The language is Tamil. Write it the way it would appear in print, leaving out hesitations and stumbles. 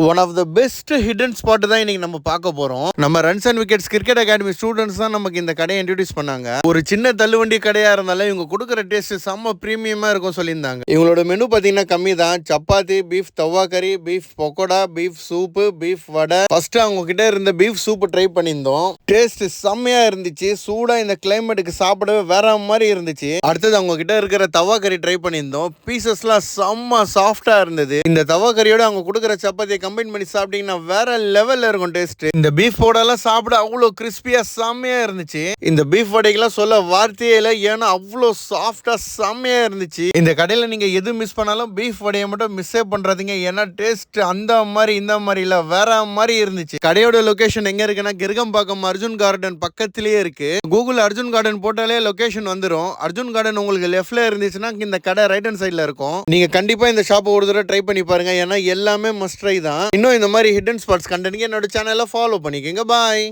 One of the best hidden spot தான் இன்னைக்கு நம்ம பார்க்க போறோம். நம்ம runs and wickets cricket academy students தான் நமக்கு இந்த கடையை இன்ட்ரோடியூஸ் பண்ணாங்க. ஒரு சின்ன தள்ளுவண்டி கடையா இருந்தாலும் இவங்க கொடுக்குற டேஸ்ட் செம்ம பிரீமியமா இருக்கும் சொல்லியிருந்தாங்க. இவங்களோட மெனு பார்த்தீங்கன்னா கம்மி தான். சப்பாத்தி, பீஃப் தவா கறி, beef pakoda, beef soup, beef vada. First அவங்க கிட்ட இருந்த பீஃப் சூப் ட்ரை பண்ணியிருந்தோம். டேஸ்ட் செம்மையா இருந்துச்சு. சூடா இந்த கிளைமேட்டுக்கு சாப்பிடவே வேற மாதிரி இருந்துச்சு. அடுத்தது அவங்க கிட்ட இருக்கிற தவா கறி ட்ரை பண்ணியிருந்தோம். பீசஸ்லாம் செம்ம சாஃப்டா இருந்தது. இந்த தவா கறியோட அவங்க கொடுக்குற சப்பாத்தியை கம்பைன் பண்ணி சாப்பிட்டீங்கன்னா வேற லெவல்ல இருக்கும் டேஸ்ட். இந்த பீஃப் வடைலாம் சாப்பிட அவ்வளோ கிறிஸ்பியா செம்மையா இருந்துச்சு. இந்த பீஃப் வடைக்கெல்லாம் சொல்ல வார்த்தையே இல்லை, ஏன்னா அவ்வளோ சாஃப்டா செம்மையா இருந்துச்சு. இந்த கடையில் நீங்க எது மிஸ் பண்ணாலும் பீஃப் வடையை மட்டும் மிஸ்ஸே பண்றாதீங்க. ஏன்னா டேஸ்ட் அந்த மாதிரி இந்த மாதிரி இல்ல, வேற மாதிரி இருந்துச்சு. கடையோட லொகேஷன் எங்க இருக்குன்னா கிருகம்பாக்கம் அர்ஜுன் கார்டன் பக்கத்திலேயே இருக்கு. கூகுள் அர்ஜுன் கார்டன் போட்டாலே லொகேஷன் வந்துடும். அர்ஜுன் கார்டன் உங்களுக்கு லெஃப்ட்ல இருந்துச்சுன்னா இந்த கடை ரைட் ஹேண்ட் சைட்ல இருக்கும். நீங்க கண்டிப்பா இந்த ஷாப் ஒரு தடவை ட்ரை பண்ணி பாருங்க. ஏன்னா எல்லாமே மஸ்ட் ட்ரை தான். இன்னும் இந்த மாதிரி ஹிடன் ஸ்பாட்ஸ் கண்டென்ட்க்கு என்னோட சேனலை ஃபாலோ பண்ணிக்கோங்க. பாய்.